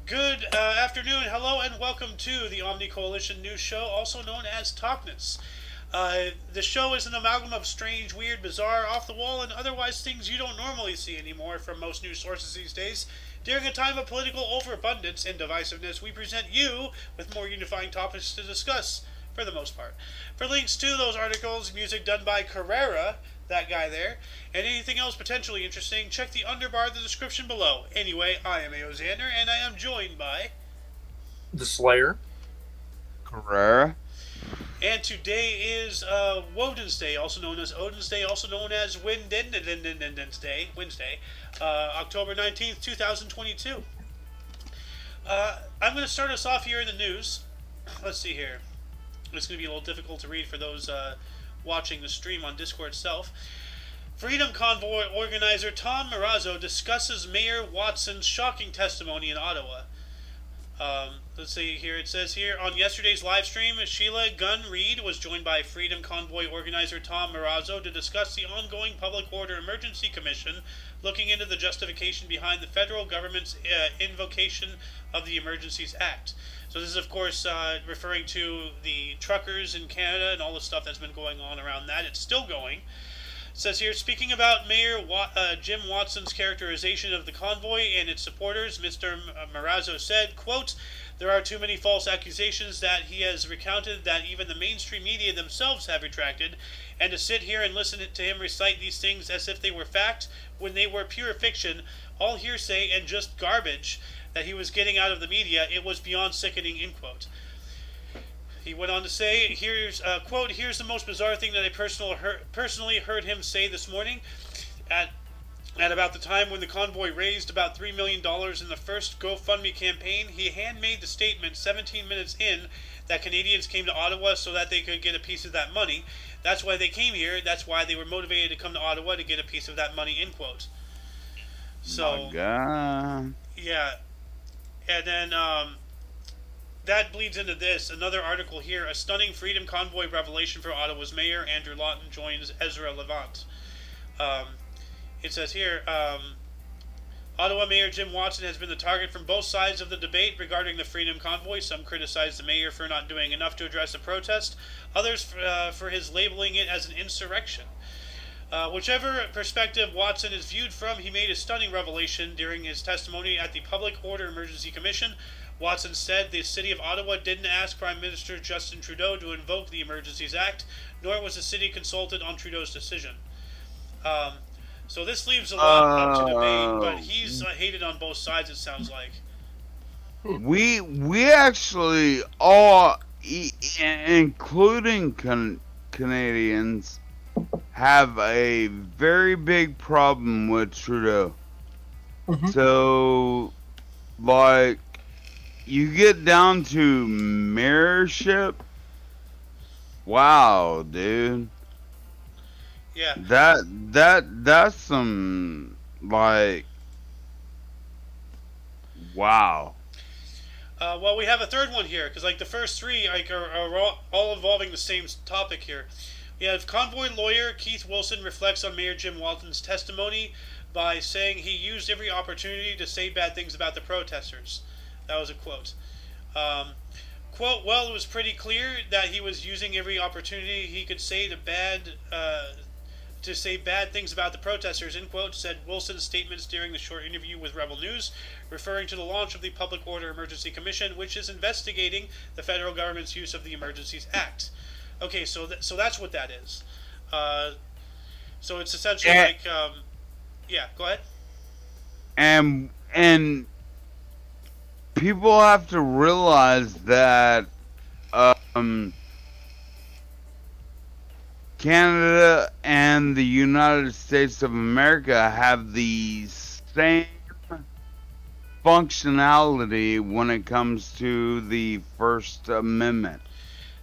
Good afternoon, hello, and welcome to the Omni Coalition News Show, also known as TOCNS. The show is an amalgam of strange, weird, bizarre, off the wall, and otherwise things you don't normally see anymore from most news sources these days. During a time of political overabundance and divisiveness, we present you with more unifying topics to discuss, for the most part. For links to those articles, music done by Carrera, that guy there, and anything else potentially interesting, check the underbar of the description below. Anyway, I am A.O. Xander, and I am joined by... The Slayer. Carrera. And today is Woden's Day, also known as Odin's Day, also known as Day, Wednesday, October 19th, 2022. I'm going to start us off here in the news. Let's see here. It's going to be a little difficult to read for those watching the stream on Discord itself. Freedom Convoy organizer Tom Marazzo discusses Mayor Watson's shocking testimony in Ottawa. Let's see here. It says here, on yesterday's live stream, Sheila Gunn Reid was joined by Freedom Convoy organizer Tom Marazzo to discuss the ongoing Public Order Emergency Commission looking into the justification behind the federal government's invocation of the Emergencies Act. So this is, of course, referring to the truckers in Canada and all the stuff that's been going on around that. It's still going. It says here, speaking about Mayor Jim Watson's characterization of the convoy and its supporters, Mr. Marazzo said, quote, there are too many false accusations that he has recounted that even the mainstream media themselves have retracted, and to sit here and listen to him recite these things as if they were fact when they were pure fiction, all hearsay and just garbage that he was getting out of the media, it was beyond sickening, end quote. He went on to say, here's quote, here's the most bizarre thing that I personally heard him say this morning. At about the time when the convoy raised about $3 million in the first GoFundMe campaign, he handmade the statement 17 minutes in that Canadians came to Ottawa so that they could get a piece of that money. That's why they came here. That's why they were motivated to come to Ottawa to get a piece of that money, end quote. So, My God. yeah. And then, that bleeds into this. Another article here. A stunning Freedom Convoy revelation for Ottawa's mayor. Andrew Lawton joins Ezra Levant. It says here, Ottawa Mayor Jim Watson has been the target from both sides of the debate regarding the Freedom Convoy. Some criticize the mayor for not doing enough to address the protest. Others for his labeling it as an insurrection. Whichever perspective Watson is viewed from, he made a stunning revelation during his testimony at the Public Order Emergency Commission. Watson said the city of Ottawa didn't ask Prime Minister Justin Trudeau to invoke the Emergencies Act, nor was the city consulted on Trudeau's decision. So this leaves a lot up to debate, but he's hated on both sides, it sounds like. We actually all, including Canadians, have a very big problem with Trudeau. So, like, you get down to mayorship. Wow, dude. Yeah. That's some, like, wow. Well, we have a third one here, because like the first three are all involving the same topic here. We have convoy lawyer Keith Wilson reflects on Mayor Jim Walton's testimony by saying he used every opportunity to say bad things about the protesters. That was a quote. Quote, well, it was pretty clear that he was using every opportunity he could say to say bad things about the protesters, end quote, said Wilson's statements during the short interview with Rebel News, referring to the launch of the Public Order Emergency Commission, which is investigating the federal government's use of the Emergencies Act. Okay, so that's what that is. So it's essentially like, yeah, go ahead. And people have to realize that Canada and the United States of America have the same functionality when it comes to the First Amendment.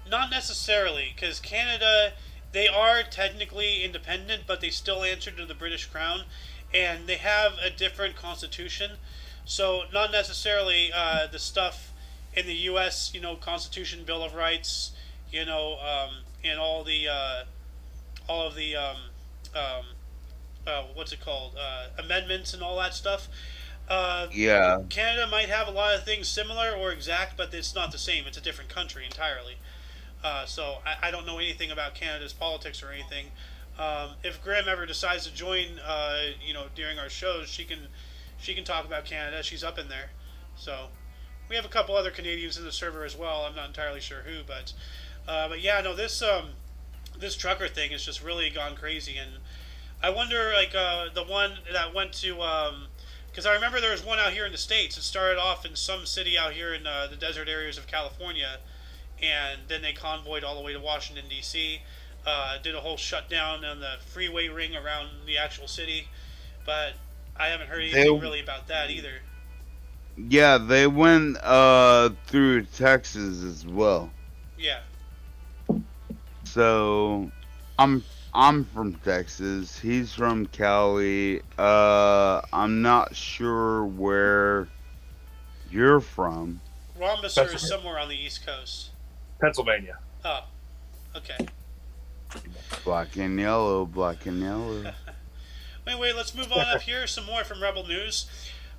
Not necessarily, because Canada, they are technically independent, but they still answer to the British Crown, and they have a different constitution. So not necessarily the stuff in the U.S., Constitution, Bill of Rights, and all of the what's it called, amendments and all that stuff. Uh, Yeah. Canada might have a lot of things similar or exact, but it's not the same. It's a different country entirely. So I don't know anything about Canada's politics or anything. If Grim ever decides to join, during our shows, she can talk about Canada. She's up in there. So we have a couple other Canadians in the server as well. I'm not entirely sure who, but yeah, no, this trucker thing has just really gone crazy, and I wonder, like, the one that went to, because I remember there was one out here in the States. It started off in some city out here in the desert areas of California, and then they convoyed all the way to Washington, D.C., did a whole shutdown on the freeway ring around the actual city, but I haven't heard anything really about that either. Yeah, they went through Texas as well. Yeah. So I'm from Texas. He's from Cali. I'm not sure where you're from. Rhombusser is somewhere on the East Coast. Pennsylvania. Oh, okay. Black and yellow, black and yellow. Anyway, let's move on up here. Some more from Rebel News.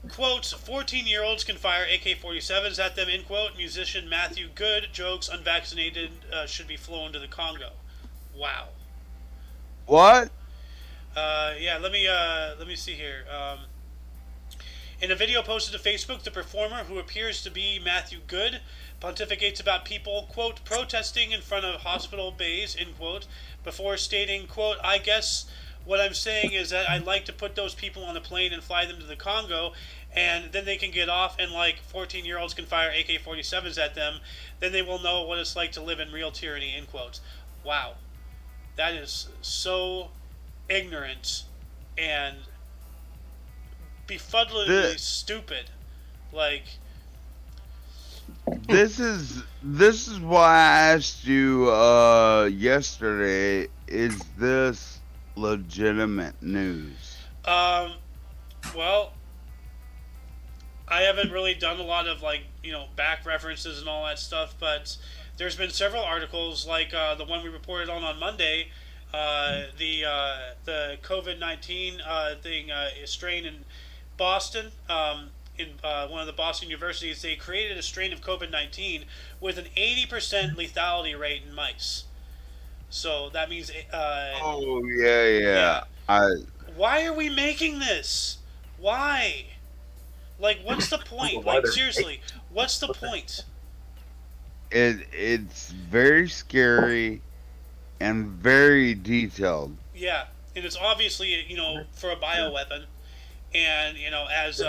Quote, 14-year-olds can fire AK-47s at them, end quote. Musician Matthew Good jokes unvaccinated should be flown to the Congo. Wow. What? Yeah, let me see here. In a video posted to Facebook, the performer, who appears to be Matthew Good, pontificates about people, quote, protesting in front of hospital bays, end quote, before stating, quote, I guess what I'm saying is that I'd like to put those people on a plane and fly them to the Congo, and then they can get off and, like, 14-year-olds can fire AK-47s at them. Then they will know what it's like to live in real tyranny, end quote. Wow. That is so ignorant and befuddlingly stupid. Like, this is why I asked you yesterday, is this legitimate news? Well, I haven't really done a lot of, like, back references and all that stuff, but there's been several articles, like the one we reported on Monday, the COVID-19 strain in Boston. In one of the Boston universities, they created a strain of COVID-19 with an 80% lethality rate in mice. So that means. Oh yeah. Why are we making this? Why? Like, what's the point? Like, seriously, what's the point? It's very scary and very detailed. Yeah, and it's obviously for a bioweapon, and as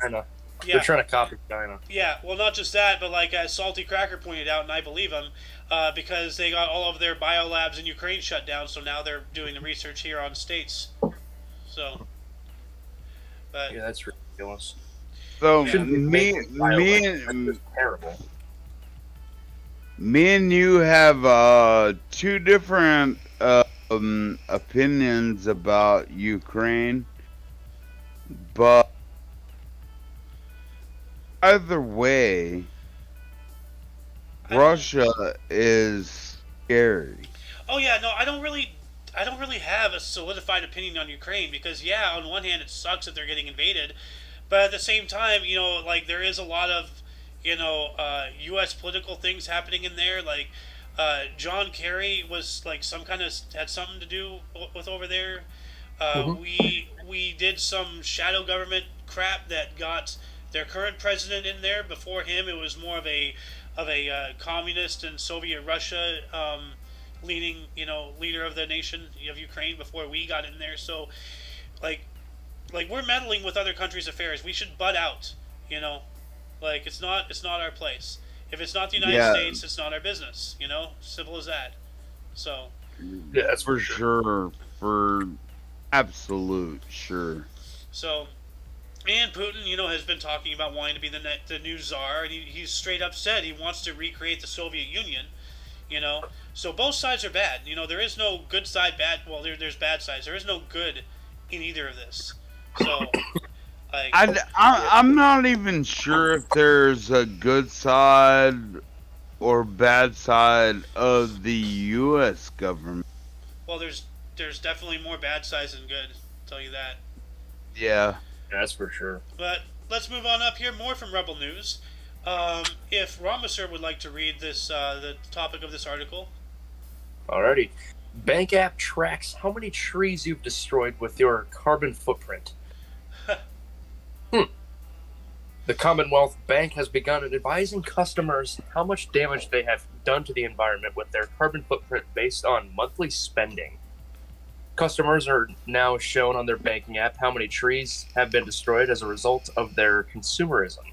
China. Yeah. They're trying to copy China. Yeah, well, not just that, but like as Salty Cracker pointed out, and I believe him, because they got all of their biolabs in Ukraine shut down, so now they're doing the research here on states. So, but Yeah, that's ridiculous. So Yeah. That's terrible. me and you have two different opinions about Ukraine, but either way, Russia is scary. Oh yeah, no, I don't really have a solidified opinion on Ukraine because yeah, on one hand it sucks that they're getting invaded, but at the same time, like there is a lot of, U.S. political things happening in there. Like, John Kerry was like had something to do with over there. We did some shadow government crap that got their current president in there. Before him, it was more of a communist and Soviet Russia leaning, leader of the nation of Ukraine before we got in there. So, like we're meddling with other countries' affairs. We should butt out, Like it's not our place. If it's not the United States, it's not our business, Simple as that. So, Yeah, that's For sure, for absolute sure. So, and Putin, has been talking about wanting to be the new czar, and he's straight up said he wants to recreate the Soviet Union. So both sides are bad. There is no good side, bad. Well, there's bad sides. There is no good in either of this. So, like, I'm not even sure if there's a good side or bad side of the U.S. government. well, there's definitely more bad sides than good. I'll tell you that. Yeah. That's for sure. But let's move on up here. More from Rebel News. If Ramasur would like to read this, the topic of this article. Alrighty. Bank app tracks how many trees you've destroyed with your carbon footprint. The Commonwealth Bank has begun advising customers how much damage they have done to the environment with their carbon footprint based on monthly spending. Customers are now shown on their banking app how many trees have been destroyed as a result of their consumerism.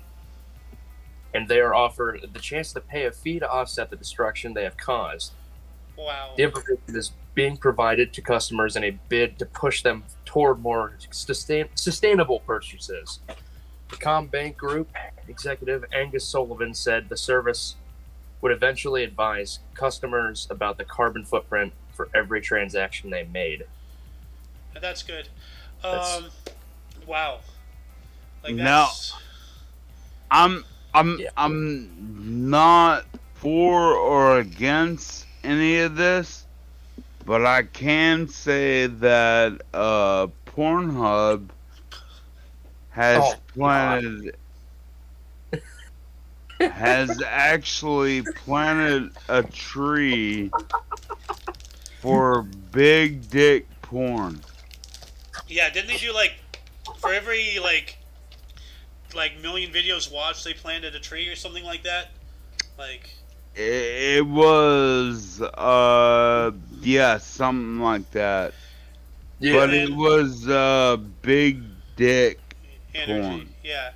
And they are offered the chance to pay a fee to offset the destruction they have caused. Wow. The information is being provided to customers in a bid to push them toward more sustainable purchases. The Combank Group executive Angus Sullivan said the service would eventually advise customers about the carbon footprint for every transaction they made. That's good. That's- Wow. Like Now, that's... I'm Yeah. I'm not for or against any of this, but I can say that Pornhub has Oh, planted has actually planted a tree for big dick porn. Yeah, didn't they do for every like million videos watched, they planted a tree or something like that? It was yeah, something like that. Yeah, But it was big dick Energy. porn. Yeah.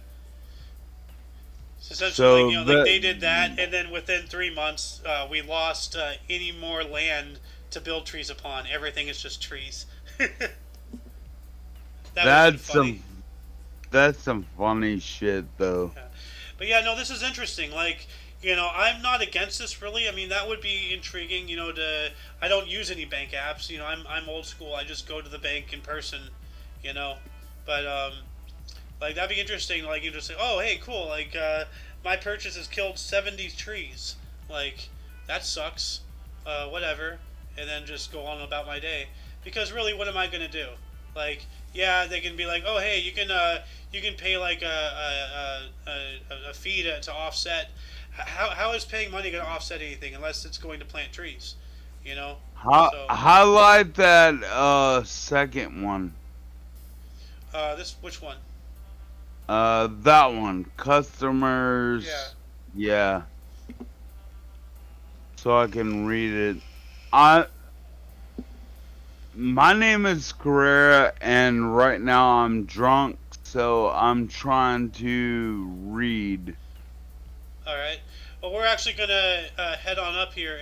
So essentially, So they did that, and then within 3 months, we lost any more land to build trees upon. Everything is just trees. That's some funny shit though. But yeah, no, this is interesting. I'm not against this really. I mean, that would be intriguing. I don't use any bank apps. I'm old school. I just go to the bank in person. But that'd be interesting. You just say, oh, hey, cool. My purchase has killed 70 trees. That sucks. Whatever. And then just go on about my day. Because really, what am I gonna do? Yeah, they can be like, oh, hey, you can pay a fee to offset. How is paying money going to offset anything unless it's going to plant trees? Highlight that second one. Which one? That one. Customers. Yeah. So I can read it. My name is Carrera, and right now I'm drunk, so I'm trying to read. All right. Well, we're actually gonna head on up here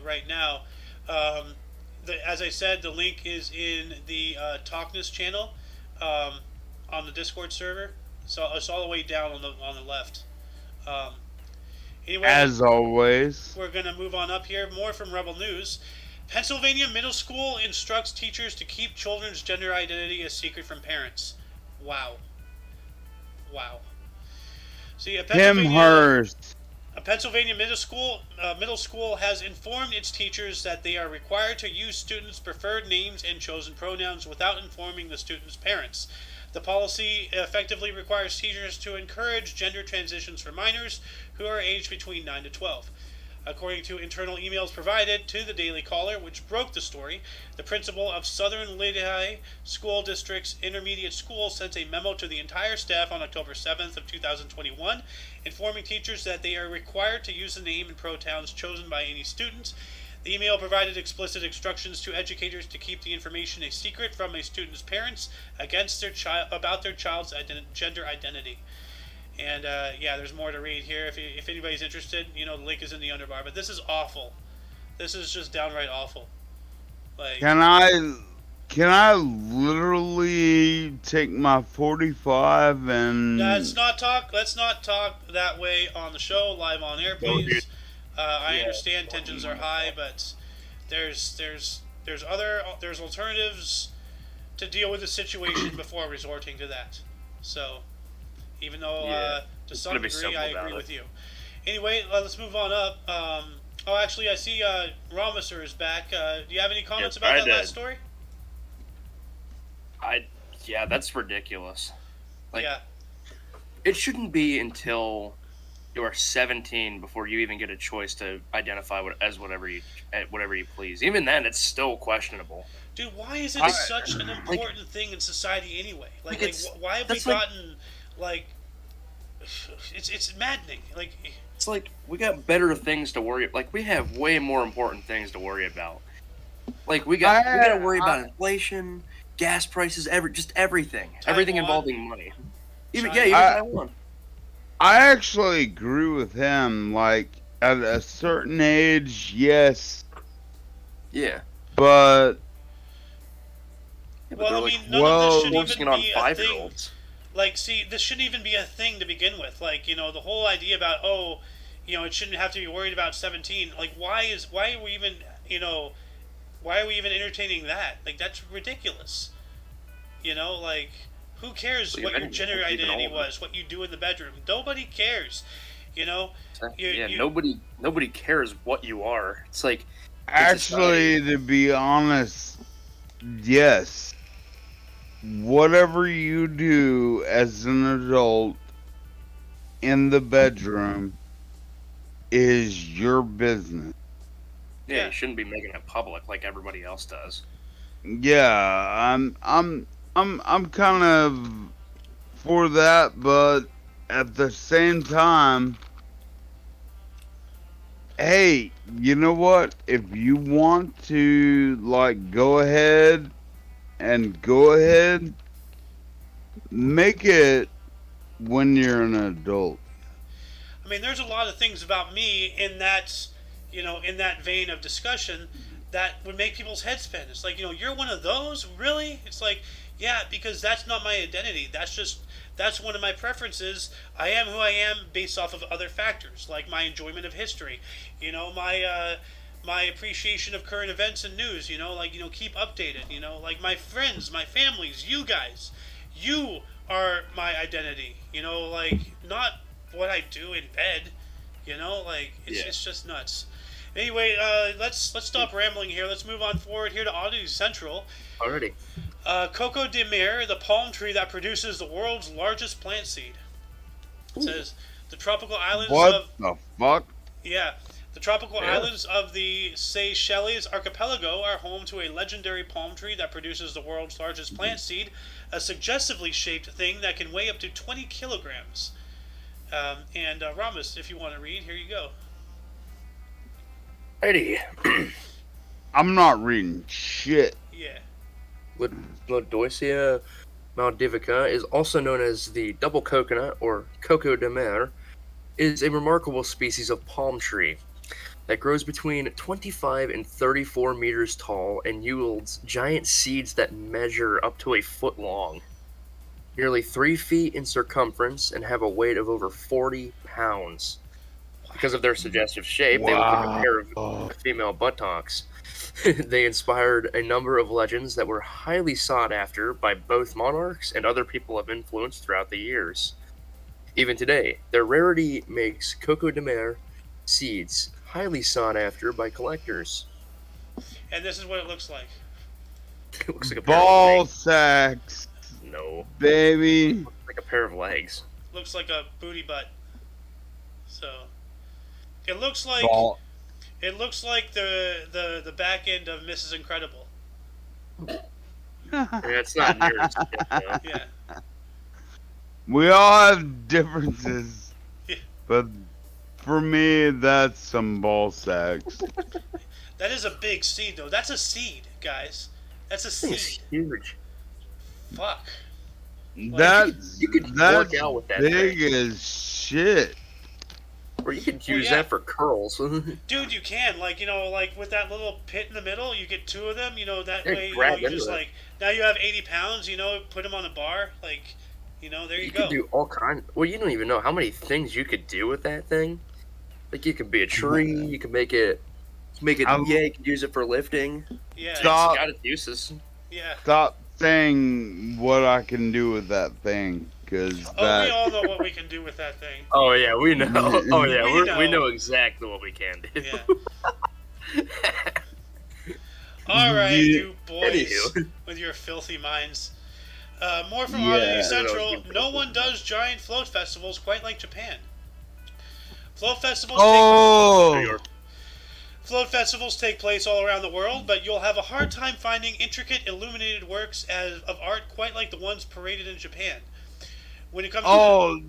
right now. As I said, the link is in the TOCNS channel on the Discord server. So it's all the way down on the left. Anyway, As always. we're gonna move on up here. More from Rebel News. Pennsylvania middle school instructs teachers to keep children's gender identity a secret from parents. Wow. See, Tim Hurst. A Pennsylvania middle school has informed its teachers that they are required to use students' preferred names and chosen pronouns without informing the students' parents. The policy effectively requires teachers to encourage gender transitions for minors who are aged between 9 to 12. According to internal emails provided to the Daily Caller, which broke the story, the principal of Southern Lehigh School District's intermediate school sent a memo to the entire staff on October 7th of 2021, informing teachers that they are required to use the name and pronouns chosen by any student. The email provided explicit instructions to educators to keep the information a secret from a student's parents about their child's gender identity. And there's more to read here. If anybody's interested, the link is in the underbar. But this is awful. This is just downright awful. Can I literally take my 45 and? Let's not talk that way on the show, live on air, please. I understand tensions are high, but there's alternatives to deal with the situation before resorting to that. So. Even though, to some degree, I agree with you. Anyway, let's move on up. Actually, I see Ramasur is back. Do you have any comments about that last story? Yeah, that's ridiculous. Like, yeah. it shouldn't be until you are 17 before you even get a choice to identify as whatever you please. Even then, it's still questionable. Dude, why is it such an important thing in society anyway? Like why have we gotten like? It's maddening. Like, it's like we got better things to worry. Like, we have way more important things to worry about. Like, we got to worry about inflation, gas prices, everything, everything involving money. Even Taiwan. I actually agree with him. Like, at a certain age, yes. Yeah. But. Well, I mean, none of this should even be a 5-year-olds. thing. Like, see, this shouldn't even be a thing to begin with. Like, you know, the whole idea about, it shouldn't have to be worried about 17. Like, why are we even, why are we even entertaining that? Like, that's ridiculous. You know, like, who cares what your gender identity was, what you do in the bedroom? Nobody cares. You know? Nobody cares what you are. It's like... Actually, to be honest, yes. Whatever you do as an adult in the bedroom is your business. Yeah, you shouldn't be making it public like everybody else does. Yeah, I'm kind of for that, but at the same time, hey, you know what? If you want to, like, go ahead, make it when you're an adult. I mean, there's a lot of things about me in that, in that vein of discussion that would make people's heads spin. It's like, you're one of those? Really? It's like, yeah, because that's not my identity. That's one of my preferences. I am who I am based off of other factors, like my enjoyment of history, my appreciation of current events and news, keep updated, like my friends, my families, you guys, you are my identity, like not what I do in bed, it's just nuts. Anyway, let's stop rambling here. Let's move on forward here to Audio Central. Already. Coco de Mer, the palm tree that produces the world's largest plant seed. It says the tropical islands What the fuck? Yeah. The tropical islands of the Seychelles archipelago are home to a legendary palm tree that produces the world's largest plant seed, a suggestively shaped thing that can weigh up to 20 kilograms. Ramos, if you want to read, here you go. Alrighty. I'm not reading shit. Yeah. Lodoicea maldivica is also known as the double coconut, or coco de mer, is a remarkable species of palm tree that grows between 25 and 34 meters tall and yields giant seeds that measure up to a foot long, nearly 3 feet in circumference, and have a weight of over 40 pounds. Because of their suggestive shape, they look like a pair of female buttocks. They inspired a number of legends that were highly sought after by both monarchs and other people of influence throughout the years. Even today, their rarity makes coco de mer seeds highly sought after by collectors. And this is what it looks like. It looks like a ball sacks. No. Baby. It looks like a pair of legs. Looks like a booty butt. So it looks like the back end of Mrs. Incredible. It's not yours. Yeah. We all have differences. Yeah. But for me, that's some ball sacks. That is a big seed, though. That's a seed, guys. That's a seed. It's huge. Fuck. That's you could that's work out with that big thing. as shit. Or you could use that for curls. Dude, you can. Like with that little pit in the middle, you get 2 of them, that way, you just, now you have 80 pounds, put them on a bar, there you go. You could do all kinds. Well, you don't even know how many things you could do with that thing. Like, you could be a tree, you could make it, you could use it for lifting. Yeah. It's got its uses. Yeah. Stop saying what I can do with that thing, because we all know what we can do with that thing. Oh, yeah, we know. Oh, yeah, we know. know exactly what we can do. Yeah. All right, you boys with your filthy minds. More from Yeah. Oddity I Central. No one does giant float festivals quite like Japan. Float festivals Oh, Float festivals take place all around the world, but you'll have a hard time finding intricate illuminated works of art quite like the ones paraded in Japan. When it comes oh,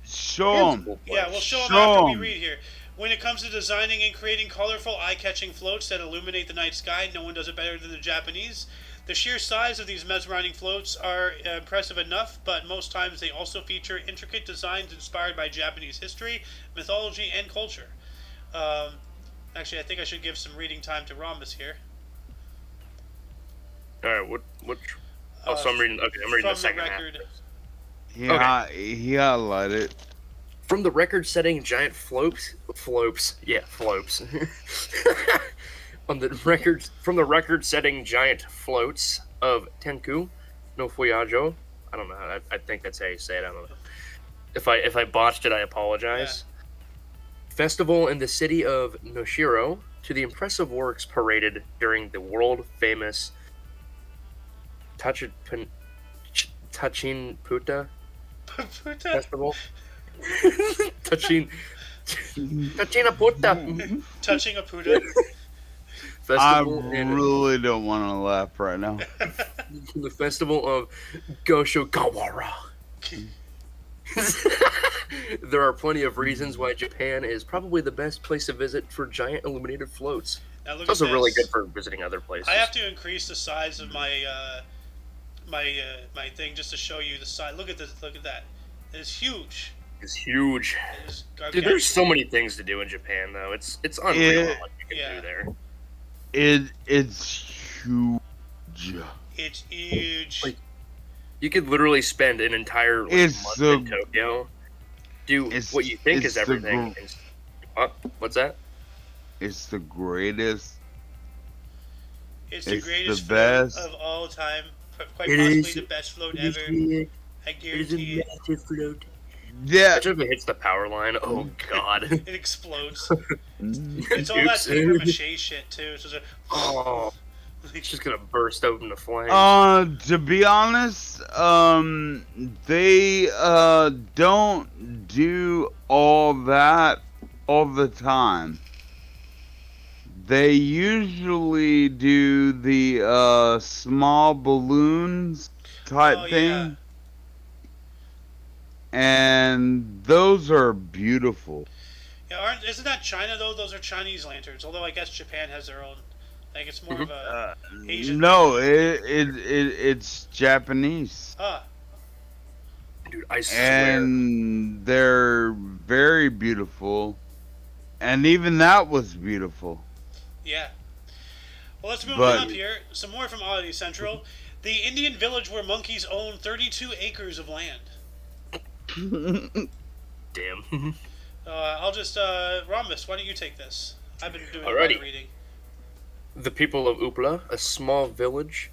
show 'em. yeah, we'll show them after Show we 'em. read here. When it comes to designing and creating colorful, eye-catching floats that illuminate the night sky, no one does it better than the Japanese. The sheer size of these mesmerizing floats are impressive enough, but most times they also feature intricate designs inspired by Japanese history, mythology, and culture. Actually, I think I should give some reading time to Rhombus here. All right, what? Oh, so I'm reading. Okay, I'm reading the From second the half. record. He highlighted. From the record-setting giant flopes. From the record-setting giant floats of Tenku no Fuyajo. I don't know. I think that's how you say it. I don't know. If I botched it, I apologize. Festival in the city of Noshiro to the impressive works paraded during the world-famous Tachin Puta Festival. Touching a puta Touching a puta. I festival in really don't want to laugh right now. the festival of Goshogawara. There are plenty of reasons why Japan is probably the best place to visit for giant illuminated floats. Now look It's also at really this. good for visiting other places. I have to increase the size of my my thing just to show you the size. Look at this. Look at that. It is huge. It's huge. It is Dude, gargantuan. there's so many things to do in Japan, though. It's unreal what you can Yeah. do there. It's huge. It's huge. Like, you could literally spend an entire It's month the- in Tokyo, do what you think is it's the everything. What's that? It's the greatest. It's the it's the greatest best. float of all time. Quite It possibly is- the best float ever. I guarantee it. massive float. Yeah. Imagine if it hits the power line. Oh god. It explodes. It's all that Oops. paper mache shit too. It's just Oh, it's just gonna burst open the flame. To be honest, they don't do all that all the time. They usually do the small balloons type Oh, thing. yeah. And those are beautiful. Yeah, isn't that China though? Those are Chinese lanterns. Although I guess Japan has their own. I think it's more of a Asian. No, it's Japanese. Dude, I swear. And they're very beautiful. And even that was beautiful. Yeah. Well, let's move But- on up here. Some more from Oddity Central. The Indian village where monkeys own 32 acres of land. Damn. I'll just Rhombus, why don't you take this? I've been doing a lot Alrighty. of reading. The people of Upla, a small village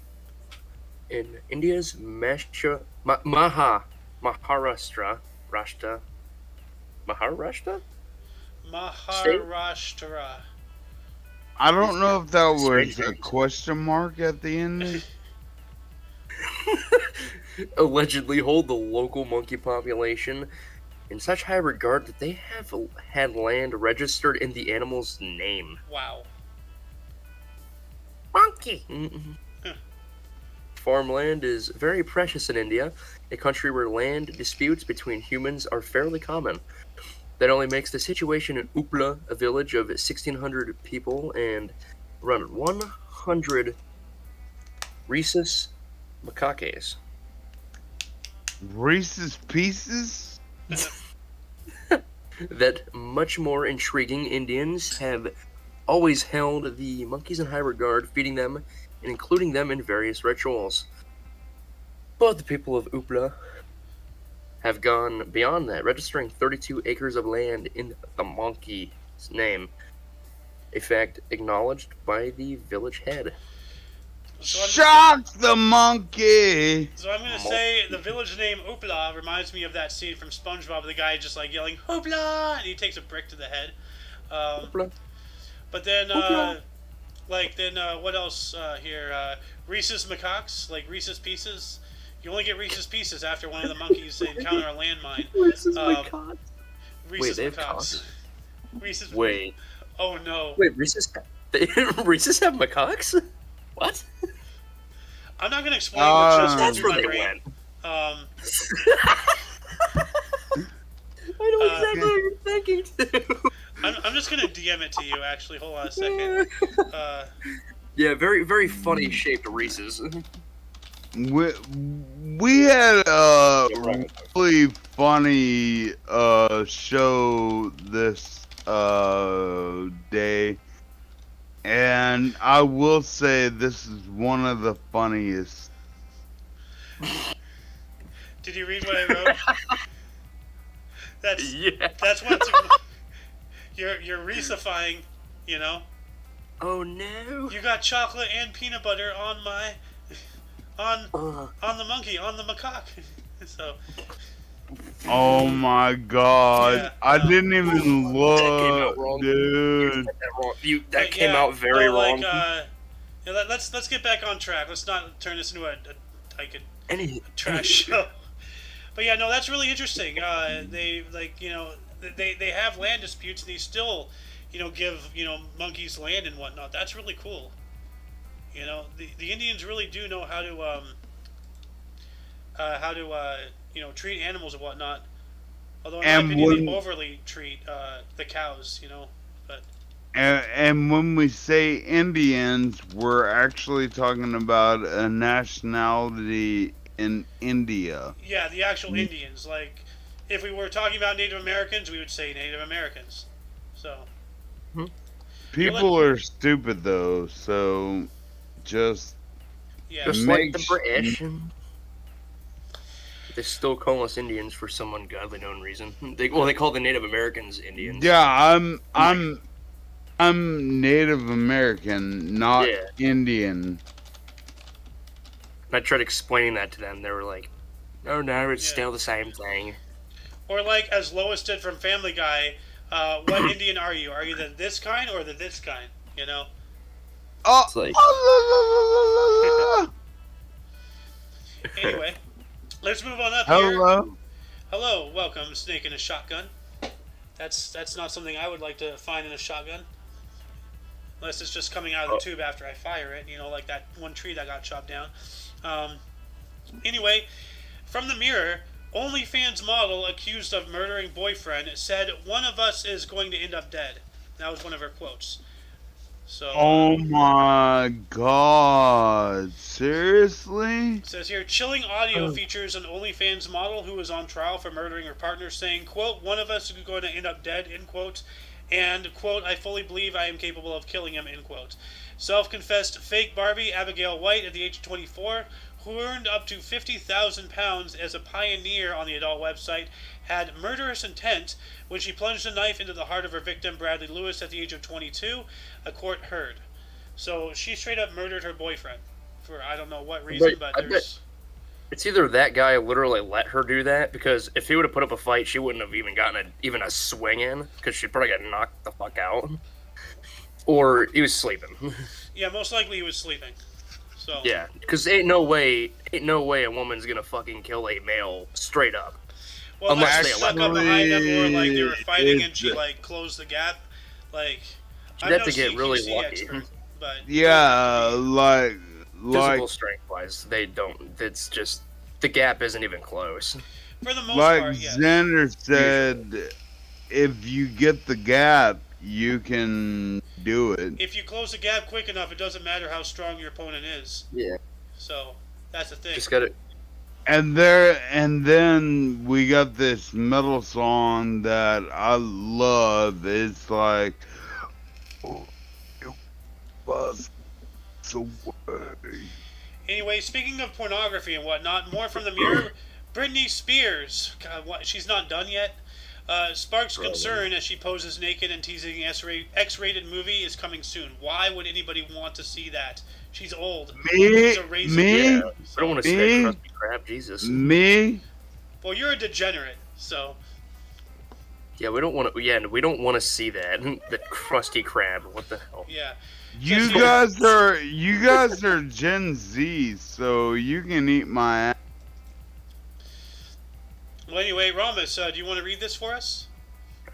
in India's Maharashtra, Maharashtra? Maharashtra. I don't know if that was Strange a names. question mark at the end. Allegedly hold the local monkey population in such high regard that they have had land registered in the animal's name. Wow. Monkey! Huh. Farmland is very precious in India, a country where land disputes between humans are fairly common. That only makes the situation in Upla, a village of 1,600 people and around 100 rhesus macaques. Reese's Pieces? That much more intriguing. Indians have always held the monkeys in high regard, feeding them and including them in various rituals. But the people of Upla have gone beyond that, registering 32 acres of land in the monkey's name, a fact acknowledged by the village head. So the monkey! I'm gonna say the village name Hoopla reminds me of that scene from SpongeBob, the guy just like yelling Hoopla, and he takes a brick to the head. Upla. But then, Hoopla. what else here? Reese's macaques, like Reese's Pieces. You only get Reese's Pieces after one of the monkeys encounter a landmine. Reese's macaques. Reese's they have macaques. cocks? Reese's. Wait. Oh no. Wait, Reese's have macaques? What? I'm not gonna explain what just That's through where my they brain. went. I know exactly what you're thinking too. I'm just gonna DM it to you. Actually, hold on a second. Yeah, very very funny shaped Reese's. We had a really funny show this day, and I will say this is one of the funniest. Did you read what I wrote? That's what you're Reeseifying, you know. Oh no! You got chocolate and peanut butter on my on the monkey, on the macaque. So. Oh my god! Yeah, I didn't even look, dude. That came out very wrong. Let's get back on track. Let's not turn this into a trash show. But yeah, no, that's really interesting. They they have land disputes, and they still, give monkeys land and whatnot. That's really cool. The Indians really do know how to treat animals and whatnot. Although in my opinion, they overly treat the cows. But. And when we say Indians, we're actually talking about a nationality in India. Yeah, the actual Indians. Like, if we were talking about Native Americans, we would say Native Americans. So. People are stupid though, so just. Yeah. Just like the British. They still call us Indians for some ungodly known reason. They call the Native Americans Indians. Yeah, I'm Native American, not Indian. I tried explaining that to them. They were like, "Oh no, it's still the same thing." Or like as Lois did from Family Guy, what Indian are you? Are you the this kind or the this kind? Oh. It's like... Anyway, let's move on up Hello. here. Hello, welcome, Snake in a Shotgun. That's not something I would like to find in a shotgun. Unless it's just coming out of the tube after I fire it, like that one tree that got chopped down. Anyway, from the Mirror, OnlyFans model accused of murdering boyfriend said, "One of us is going to end up dead." That was one of her quotes. So. Oh my god! Seriously? It says here, chilling audio features an OnlyFans model who is on trial for murdering her partner, saying, quote, "One of us is going to end up dead," end quote. And, quote, "I fully believe I am capable of killing him," end quote. Self-confessed fake Barbie Abigail White at the age of 24, who earned up to £50,000 as a pioneer on the adult website, had murderous intent when she plunged a knife into the heart of her victim, Bradley Lewis, at the age of 22, a court heard. So she straight up murdered her boyfriend for I don't know what reason, but there's... It's either that guy literally let her do that, because if he would have put up a fight, she wouldn't have even gotten a swing in, because she'd probably get knocked the fuck out. Or he was sleeping. Yeah, most likely he was sleeping. So. Yeah, because ain't no way a woman's gonna fucking kill a male straight up. Well, unless they stuck up behind them, or like they were fighting and she like closed the gap. Like, you'd have to get really lucky. Expert, but yeah, like physical strength wise, they don't. It's just the gap isn't even close. For the most part, yes. Xander said, if you get the gap, you can do it. If you close the gap quick enough, it doesn't matter how strong your opponent is. Yeah. So that's the thing. Just got it. And then we got this metal song that I love. It's like, oh, it was so worthy. Anyway, speaking of pornography and whatnot, more from the Mirror. Britney Spears, God, she's not done yet. Sparks concern as she poses naked and teasing X-rated movie is coming soon. Why would anybody want to see that? She's old. She's a raisin. Yeah, I don't want to see that crusty crab. Jesus. Me? Well, you're a degenerate, so. Yeah, we don't want to. Yeah, we don't want to see that. The crusty crab. What the hell? Yeah. You guys are Gen Z, so you can eat my ass. Well, anyway, Ramos, do you want to read this for us?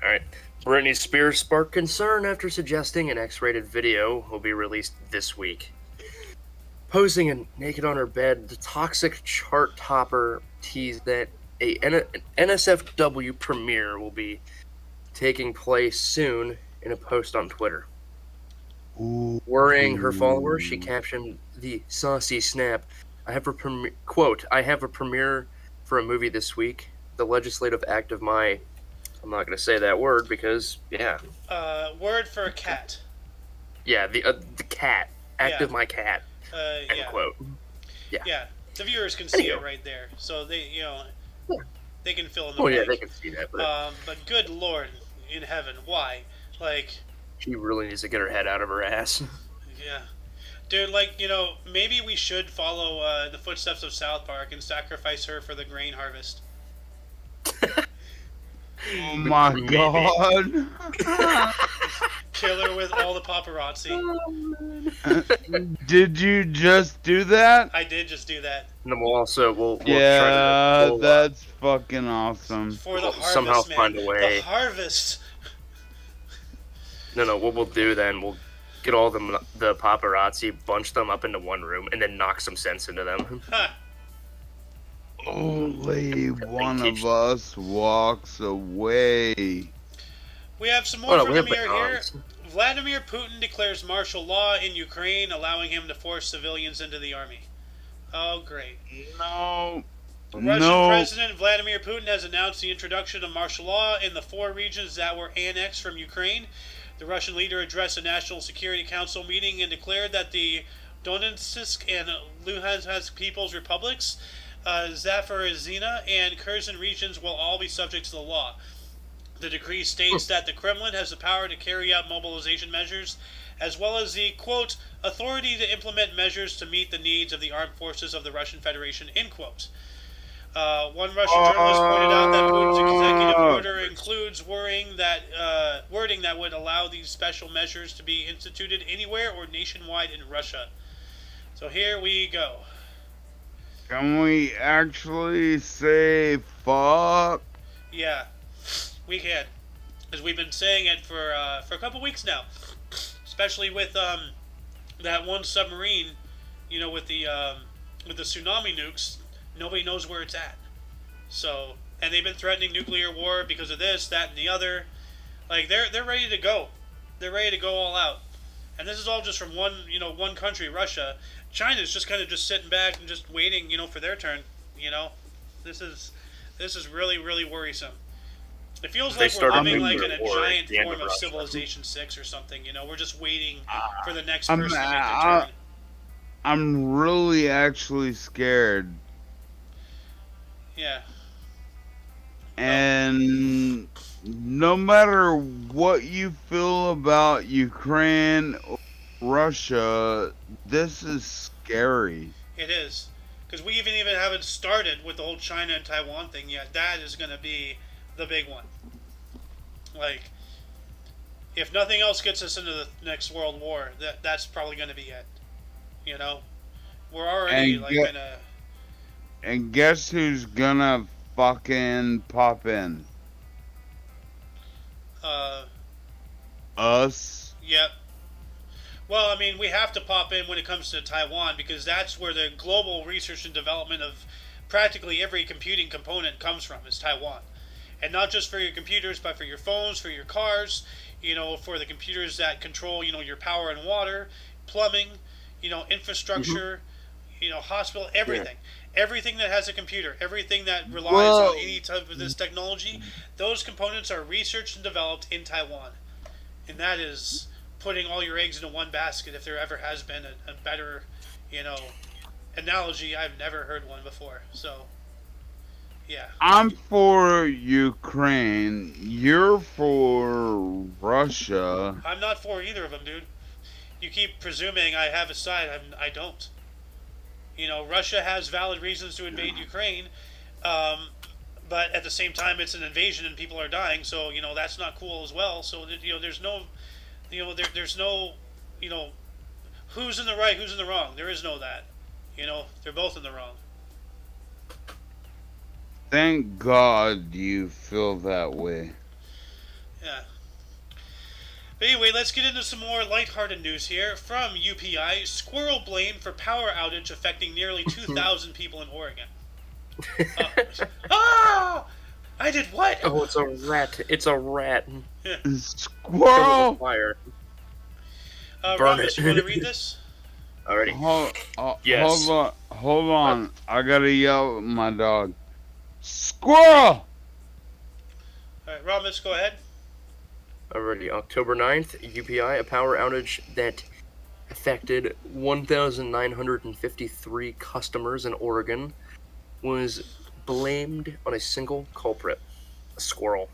All right. Britney Spears sparked concern after suggesting an X-rated video will be released this week. Posing naked on her bed, the toxic chart topper teased that an NSFW premiere will be taking place soon in a post on Twitter. Worrying her followers, she captioned the saucy snap, I have a premiere for a movie this week. The legislative act of my... I'm not going to say that word because, yeah. Word for a cat. Yeah, the cat. Act of my cat. End quote. Yeah. Yeah. The viewers can see it right there. So they, they can fill in the blank. Yeah, they can see that. But good Lord in heaven, why? Like... She really needs to get her head out of her ass. Yeah. Dude, maybe we should follow the footsteps of South Park and sacrifice her for the grain harvest. Oh my god. Kill her with all the paparazzi. Did you just do that? I did just do that. And then we'll yeah, try to that's fucking awesome. For the harvest, somehow man. Find a way. The harvest. No, what we'll do then, we'll get all the paparazzi, bunch them up into one room, and then knock some sense into them. Huh. Only one of us walks away. We have some more from Amir here. bananas. Vladimir Putin declares martial law in Ukraine, allowing him to force civilians into the army. Oh, great. No. Russian President Vladimir Putin has announced the introduction of martial law in the 4 regions that were annexed from Ukraine. The Russian leader addressed a National Security Council meeting and declared that the Donetsk and Luhansk People's Republics, Zaporizhzhia and Kherson regions will all be subject to the law. The decree states that the Kremlin has the power to carry out mobilization measures, as well as the, quote, authority to implement measures to meet the needs of the armed forces of the Russian Federation, end quote. One Russian journalist pointed out that Putin's executive order includes wording that would allow these special measures to be instituted anywhere or nationwide in Russia. So here we go. Can we actually say fuck? Yeah, we can, because we've been saying it for a couple weeks now, especially with that one submarine, with the tsunami nukes. Nobody knows where it's at. So, and they've been threatening nuclear war because of this, that, and the other. Like they're ready to go. They're ready to go all out. And this is all just from one country, Russia. China's just kind of just sitting back and just waiting, for their turn. This is really, really worrisome. It feels like we're living like in a giant form of Civilization 6 or something. We're just waiting for the next person to make their turn. I'm really actually scared. Yeah. And no matter what you feel about Ukraine or Russia, this is scary. It is. Because we even haven't started with the whole China and Taiwan thing yet. That is going to be the big one. Like, if nothing else gets us into the next world war, that's probably going to be it. We're already gonna... And guess who's gonna fucking pop in? Us? Yep. Well, I mean, we have to pop in when it comes to Taiwan because that's where the global research and development of practically every computing component comes from, is Taiwan. And not just for your computers, but for your phones, for your cars, for the computers that control, your power and water, plumbing, infrastructure, hospital, everything. Yeah. Everything that has a computer, everything that relies on any type of this technology, those components are researched and developed in Taiwan. And that is putting all your eggs into one basket if there ever has been a better, analogy. I've never heard one before. So, yeah. I'm for Ukraine. You're for Russia. I'm not for either of them, dude. You keep presuming I have a side. I don't. Russia has valid reasons to invade Ukraine, but at the same time, it's an invasion and people are dying. So that's not cool as well. So there's no, there's no, who's in the right, who's in the wrong. There is no that. They're both in the wrong. Thank God you feel that way. Yeah. But anyway, let's get into some more lighthearted news here. From UPI, squirrel blamed for power outage affecting nearly 2,000 people in Oregon. Ah! I did what? Oh, it's a rat. It's a rat. Squirrel! Fire. Burn Rhombus, it. you want to read this? Already. Yes. Hold on. I gotta yell at my dog. Squirrel! Alright, Rhombus, go ahead. Already. October 9th, UPI, a power outage that affected 1,953 customers in Oregon, was blamed on a single culprit, a squirrel.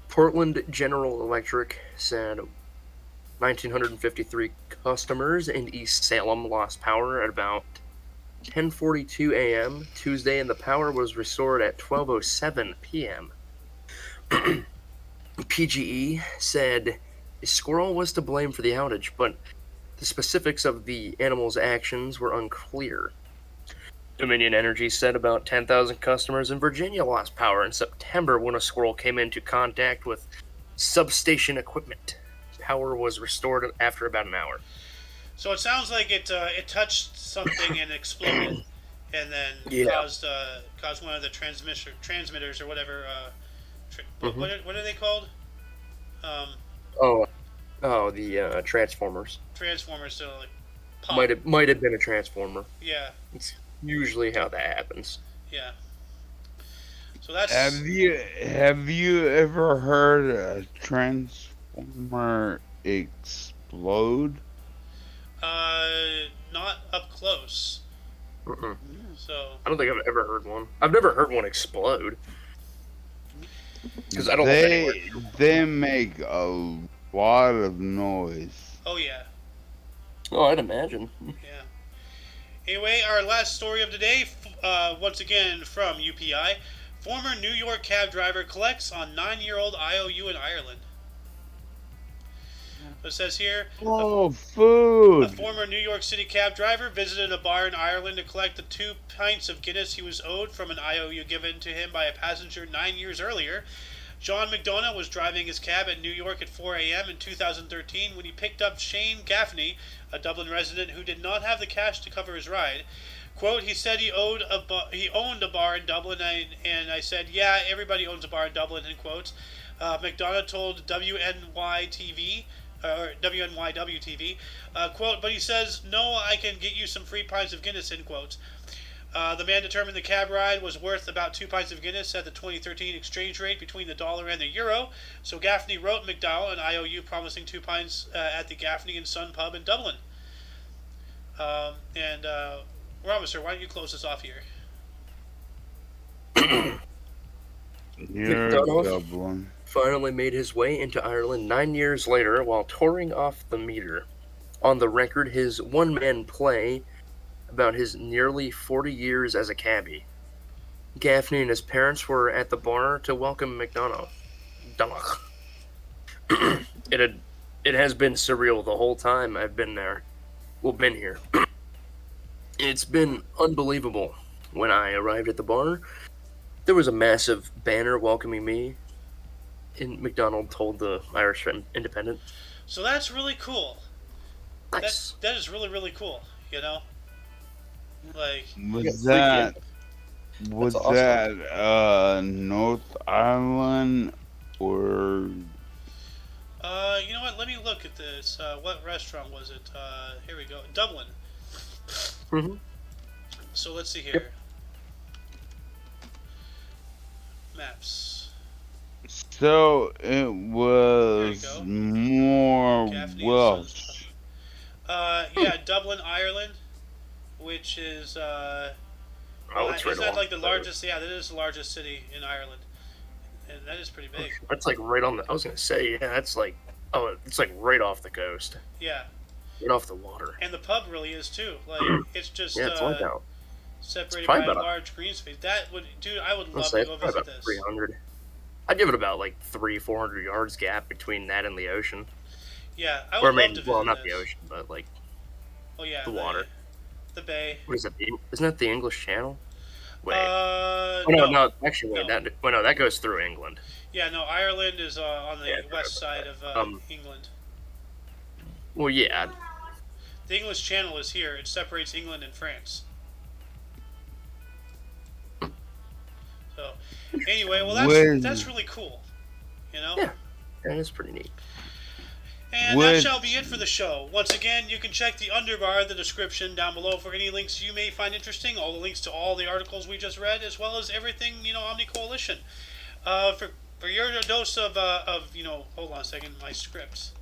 Portland General Electric said 1,953 customers in East Salem lost power at about 10:42 a.m. Tuesday, and the power was restored at 12:07 p.m. PGE said a squirrel was to blame for the outage, but the specifics of the animal's actions were unclear. Dominion Energy said about 10,000 customers in Virginia lost power in September when a squirrel came into contact with substation equipment. Power was restored after about an hour. So it sounds like it touched something and exploded, and then caused one of the transmitters or whatever. What are they called? The transformers. Transformers to like pop. Might have been a transformer. Yeah. It's usually how that happens. Yeah. So that's. Have you ever heard a transformer explode? Not up close. Mm-mm. So. I don't think I've ever heard one. I've never heard one explode. Because I don't live anywhere. They make a lot of noise. Oh yeah. Oh, I'd imagine. Yeah. Anyway, our last story of the day, once again from UPI. Former New York cab driver collects on 9-year-old IOU in Ireland. So it says here, Oh, food! a former New York City cab driver visited a bar in Ireland to collect the 2 pints of Guinness he was owed from an IOU given to him by a passenger 9 years earlier. John McDonough was driving his cab at New York at 4 a.m. in 2013 when he picked up Shane Gaffney, a Dublin resident who did not have the cash to cover his ride. Quote, he said he owned a bar in Dublin, and I said, yeah, everybody owns a bar in Dublin, end quote. McDonough told WNYW-TV, quote, but he says, no, I can get you some free pints of Guinness, end quote. The man determined the cab ride was worth about 2 pints of Guinness at the 2013 exchange rate between the dollar and the euro, so Gaffney wrote McDowell an IOU promising 2 pints at the Gaffney and Son pub in Dublin. Rhombus, sir, why don't you close this off here? Dublin. Finally made his way into Ireland 9 years later while touring off the meter. On the record, his one-man play about his nearly 40 years as a cabbie. Gaffney and his parents were at the bar to welcome McDonough. It has been surreal the whole time I've been there. Well, been here. It's been unbelievable. When I arrived at the bar, there was a massive banner welcoming me, and McDonald told the Irish Independent. So that's really cool. Nice. That is really, really cool, you know? Like, Was That's awesome. that North Ireland or you know what? Let me look at this. What restaurant was it? Here we go. Dublin. Mm-hmm. So let's see here. Yep. Maps. so it was go. more Gaffney and Welsh. Yeah, Dublin, Ireland, which is it's right is that along like the the- largest? Yeah, that is the largest city in Ireland, and that is pretty big. That's like right on the. I was gonna say, yeah, that's like. Oh, it's like right off the coast, Yeah, right off the water. and the pub really is too. Like it's just Yeah, it's like that. separated probably by a about a- large green space. That would, dude, I would I'll love say to it's go probably visit about this. 300. I'd give it about like 300-400 yards gap between that and the ocean. Yeah, I Or would love maybe, to visit well, not this. the ocean, but like Oh yeah, the water. the bay. What is it? Isn't that the English Channel? Wait. Oh, no. Actually, wait. No. That goes through England. Yeah, no, Ireland is on the Yeah, west side of England. Well, yeah. The English Channel is here. It separates England and France. So, anyway, well, that's really cool. You know? Yeah. That is pretty neat. And that shall be it for the show. Once again, you can check the underbar of the description down below for any links you may find interesting, all the links to all the articles we just read, as well as everything, Omni Coalition. For your dose of hold on a second, my scripts.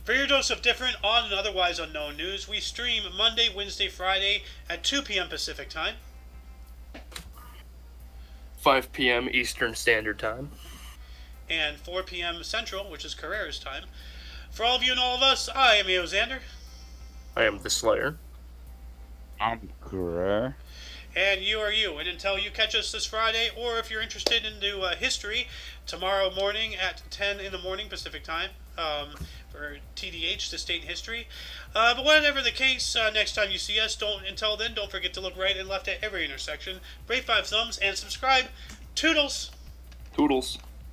For your dose of different, on and otherwise unknown news, we stream Monday, Wednesday, Friday at 2 p.m. Pacific Time. 5 p.m. Eastern Standard Time. And 4 p.m. Central, which is Carrera's time. For all of you and all of us, I am Eo Xander. I am the Slayer. I'm Carrera. And you are you. And until you catch us this Friday, or if you're interested into history, tomorrow morning at 10 in the morning Pacific Time, for TDH, the state history. But whatever the case, next time you see us, until then, don't forget to look right and left at every intersection. Brave 5 thumbs and subscribe. Toodles! Toodles.